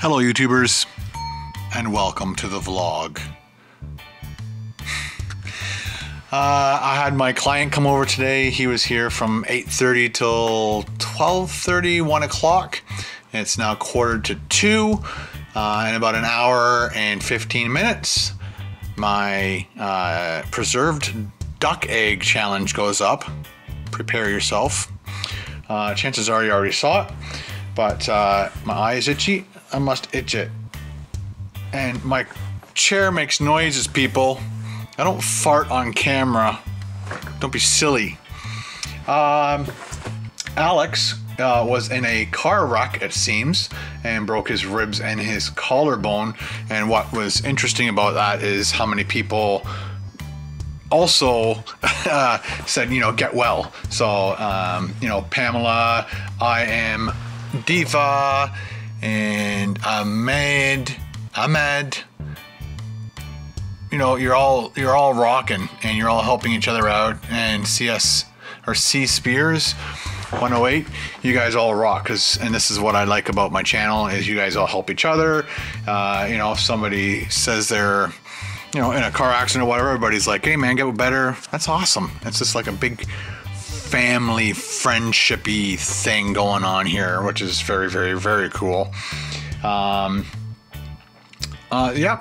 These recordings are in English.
Hello YouTubers, and welcome to the vlog. I had my client come over today. He was here from 8:30 till 12:30, 1 o'clock. It's now 1:45. In about an hour and 15 minutes, my preserved duck egg challenge goes up. Prepare yourself. Chances are you already saw it, but my eye is itchy. I must itch it. And my chair makes noises, people. I don't fart on camera. Don't be silly. Alex was in a car wreck, it seems, and broke his ribs and his collarbone. And what was interesting about that is how many people also said, you know, get well. So, you know, Pamela, I am Diva, and Ahmed, you know, you're all rocking and you're all helping each other out. And C Spears 108, you guys all rock. And this is what I like about my channel, is you guys all help each other. You know, if somebody says they're, you know, in a car accident or whatever, everybody's like, hey man, get better. That's awesome. It's just like a big family friendshipy thing going on here, which is very, very, very cool. Yeah,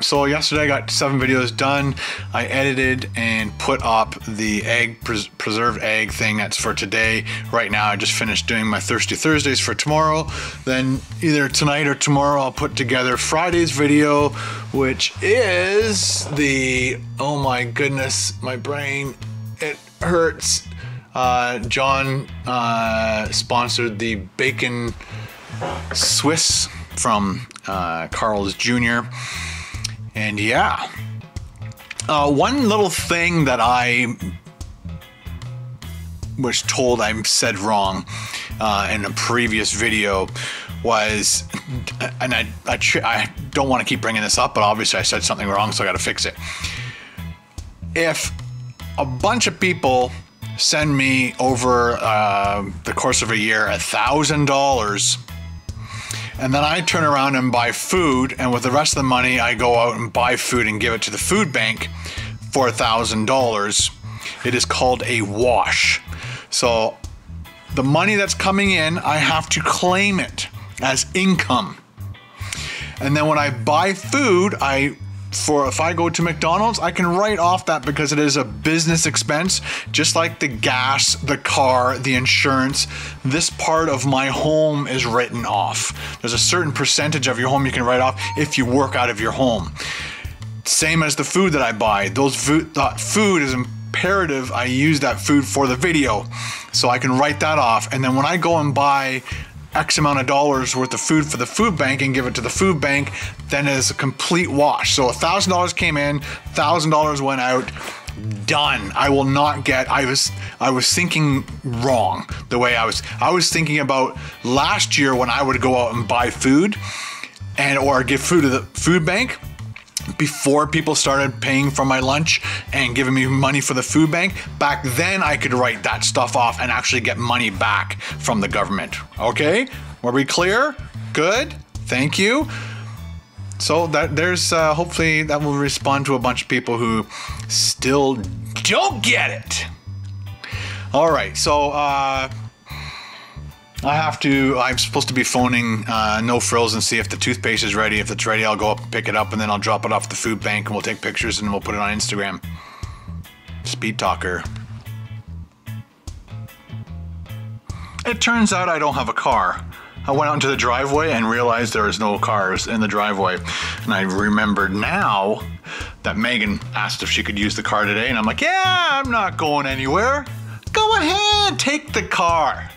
so yesterday I got 7 videos done. I edited and put up the preserved egg thing that's for today. Right now I just finished doing my Thirsty Thursdays for tomorrow. Then either tonight or tomorrow I'll put together Friday's video, which is the, oh my goodness, my brain, it hurts. John sponsored the bacon Swiss from Carl's Jr. And yeah, one little thing that I was told I said wrong in a previous video was, and I don't want to keep bringing this up, but obviously I said something wrong, so I got to fix it. If a bunch of people send me over the course of a year $1,000, and then I turn around and buy food, and with the rest of the money I go out and buy food and give it to the food bank for $1,000, it is called a wash. So the money that's coming in, I have to claim it as income. And then when I buy food, if I go to McDonald's, I can write off that because it is a business expense, just like the gas, the car, the insurance. This part of my home is written off. There's a certain percentage of your home you can write off if you work out of your home. Same as the food that I buy. That food is imperative I use that food for the video. So I can write that off. And then when I go and buy X amount of dollars worth of food for the food bank and give it to the food bank, then it is a complete wash. So $1,000 came in, $1,000 went out, done. I will not get, I was thinking wrong the way I was thinking about last year when I would go out and buy food or give food to the food bank. Before people started paying for my lunch and giving me money for the food bank, back then I could write that stuff off and actually get money back from the government. Okay, were we clear? Good, thank you. So there's hopefully that will respond to a bunch of people who still don't get it. All right, so I'm supposed to be phoning No Frills and see if the toothpaste is ready. If it's ready, I'll go up and pick it up, and then I'll drop it off at the food bank, and we'll take pictures and we'll put it on Instagram. Speed talker. It turns out I don't have a car. I went out into the driveway and realized there was no cars in the driveway. And I remembered now that Megan asked if she could use the car today, and I'm like, yeah, I'm not going anywhere. Go ahead, take the car.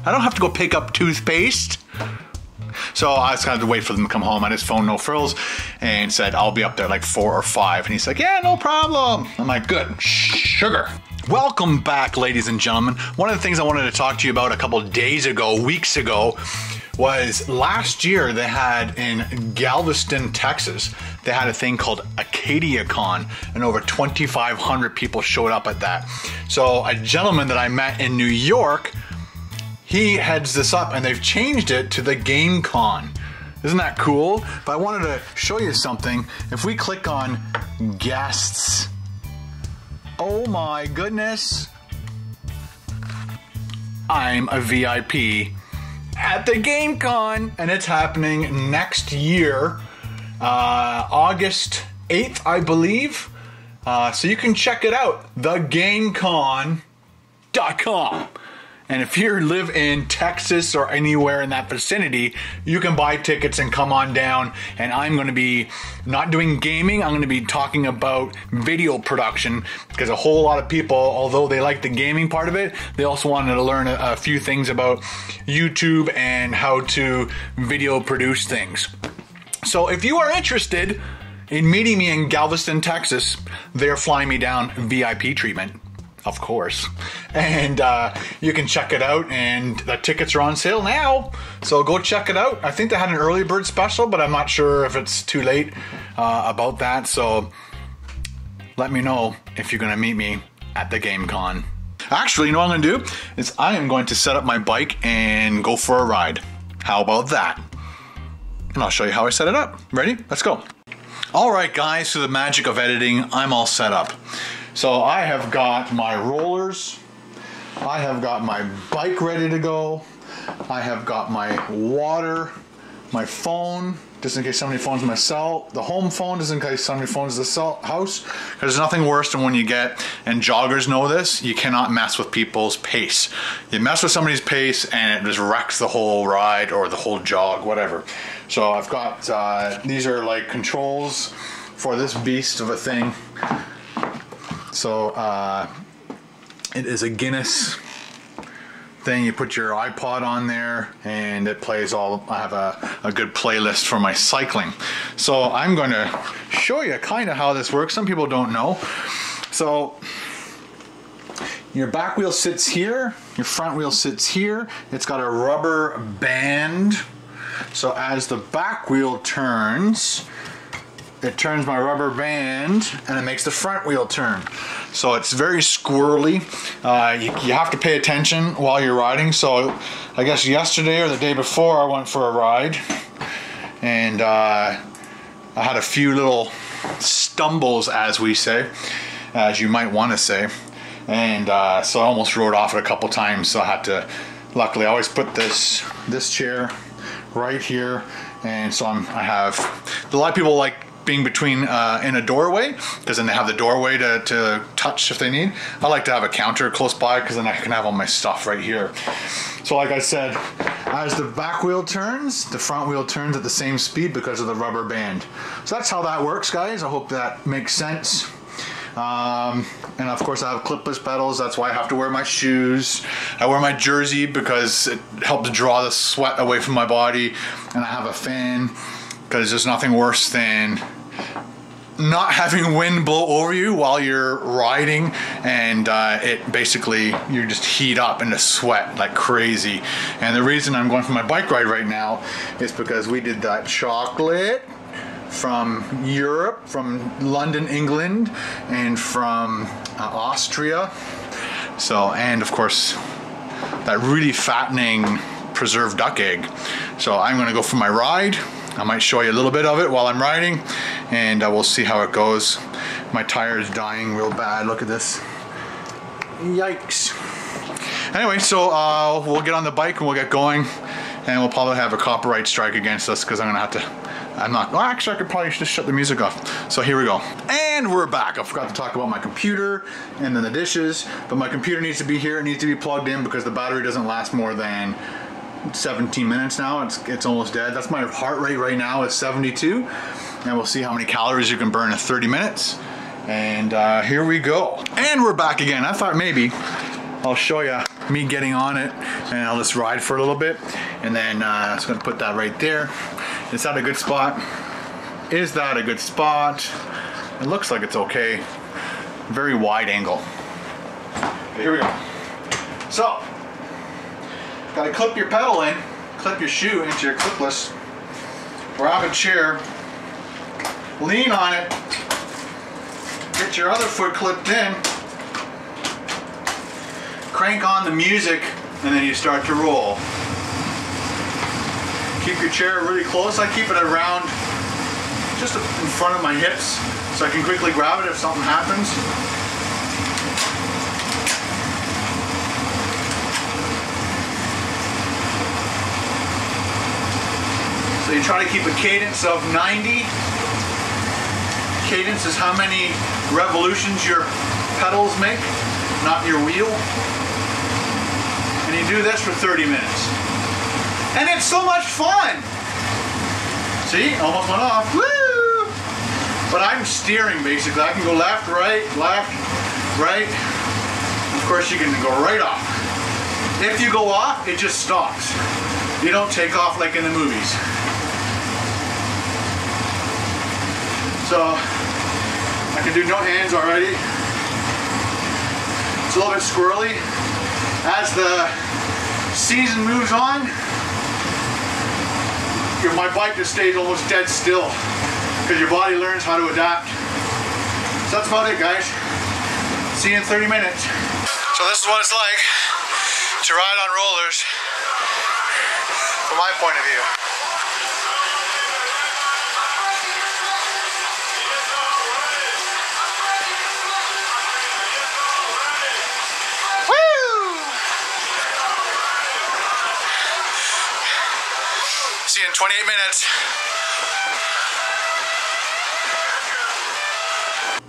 I don't have to go pick up toothpaste. So I just had to wait for them to come home. I just phoned No Frills and said, I'll be up there like 4 or 5. And he's like, yeah, no problem. I'm like, good, sugar. Welcome back, ladies and gentlemen. One of the things I wanted to talk to you about a couple of days ago, weeks ago, was last year they had in Galveston, Texas, they had a thing called AcadiaCon, and over 2,500 people showed up at that. So a gentleman that I met in New York, he heads this up, and they've changed it to the GameCon. Isn't that cool? But I wanted to show you something. If we click on guests, oh my goodness, I'm a VIP at the GameCon, and it's happening next year, August 8th, I believe. So you can check it out, thegamecon.com. And if you live in Texas or anywhere in that vicinity, you can buy tickets and come on down. And I'm going to be not doing gaming. I'm going to be talking about video production, because a whole lot of people, although they like the gaming part of it, they also wanted to learn a few things about YouTube and how to video produce things. So if you are interested in meeting me in Galveston, Texas, they're flying me down VIP treatment. Of course. And you can check it out, and the tickets are on sale now. So go check it out. I think they had an early bird special, but I'm not sure if it's too late about that. So let me know if you're going to meet me at the GameCon. Actually, you know what I'm going to do? Is I am going to set up my bike and go for a ride. How about that? And I'll show you how I set it up. Ready? Let's go. All right, guys, through the magic of editing, I'm all set up. So I have got my rollers, I have got my bike ready to go, I have got my water, my phone, just in case somebody phones my cell, the home phone, just in case somebody phones the house, because there's nothing worse than when you get, and joggers know this, you cannot mess with people's pace. You mess with somebody's pace and it just wrecks the whole ride or the whole jog, whatever. So I've got, these are like controls for this beast of a thing. So it is a Guinness thing. You put your iPod on there and it plays all. I have a good playlist for my cycling. So I'm going to show you kind of how this works. Some people don't know. So your back wheel sits here, your front wheel sits here. It's got a rubber band. So as the back wheel turns, it turns my rubber band and it makes the front wheel turn. So it's very squirrely. You have to pay attention while you're riding. So I guess yesterday or the day before I went for a ride, and I had a few little stumbles, as we say, as you might want to say. And so I almost rode off it a couple times. So I had to, luckily I always put this chair right here. And so I have, a lot of people like being between in a doorway, because then they have the doorway to touch if they need. I like to have a counter close by, because then I can have all my stuff right here. So like I said, as the back wheel turns, the front wheel turns at the same speed because of the rubber band. So that's how that works, guys. I hope that makes sense. And of course I have clipless pedals. That's why I have to wear my shoes. I wear my jersey because it helps draw the sweat away from my body. And I have a fan, because there's nothing worse than not having wind blow over you while you're riding, and it basically, you just heat up into sweat like crazy. And the reason I'm going for my bike ride right now is because we did that chocolate from Europe, from London, England, and from Austria. So, and of course that really fattening preserved duck egg. So I'm gonna go for my ride. I might show you a little bit of it while I'm riding, and we'll see how it goes. My tire is dying real bad. Look at this. Yikes. Anyway, so we'll get on the bike and we'll get going, and we'll probably have a copyright strike against us, because I'm gonna have to, well, actually I could probably just shut the music off. So here we go. And we're back. I forgot to talk about my computer and then the dishes, but my computer needs to be here. It needs to be plugged in because the battery doesn't last more than 17 minutes now. It's almost dead. That's my heart rate right now is 72, and we'll see how many calories you can burn in 30 minutes. And here we go. And we're back again. I thought maybe I'll show you me getting on it, and I'll just ride for a little bit, and then I'm just gonna put that right there. Is that a good spot? Is that a good spot? It looks like it's okay. Very wide angle. Okay, here we go. So, got to clip your pedal in, clip your shoe into your clipless, grab a chair, lean on it, get your other foot clipped in, crank on the music, and then you start to roll. Keep your chair really close. I keep it around just in front of my hips so I can quickly grab it if something happens. So you try to keep a cadence of 90. Cadence is how many revolutions your pedals make, not your wheel. And you do this for 30 minutes. And it's so much fun! See, almost went off. Woo! But I'm steering basically. I can go left, right. Of course you can go right off. If you go off, it just stops. You don't take off like in the movies. So, I can do no hands already. It's a little bit squirrely. As the season moves on, my bike just stays almost dead still because your body learns how to adapt. So that's about it, guys. See you in 30 minutes. So this is what it's like to ride on rollers from my point of view. See you in 28 minutes.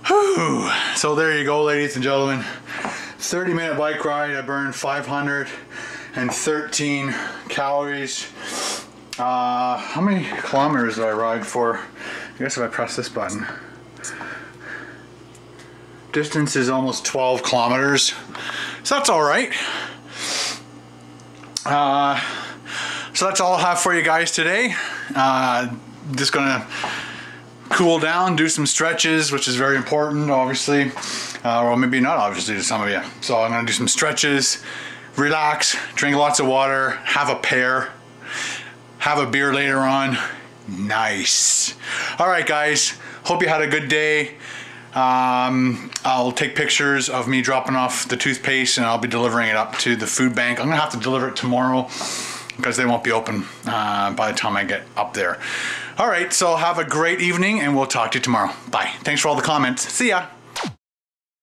Whew. So there you go, ladies and gentlemen. 30-minute bike ride. I burned 513 calories. How many kilometers did I ride for? I guess if I press this button. Distance is almost 12 kilometers. So that's all right. So that's all I have for you guys today. Just gonna cool down, do some stretches, which is very important, obviously. Or maybe not obviously to some of you. So I'm gonna do some stretches, relax, drink lots of water, have a pear, have a beer later on. Nice. All right, guys, hope you had a good day. I'll take pictures of me dropping off the toothpaste and I'll be delivering it up to the food bank. I'm gonna have to deliver it tomorrow because they won't be open by the time I get up there. All right, so have a great evening and we'll talk to you tomorrow. Bye. Thanks for all the comments. See ya.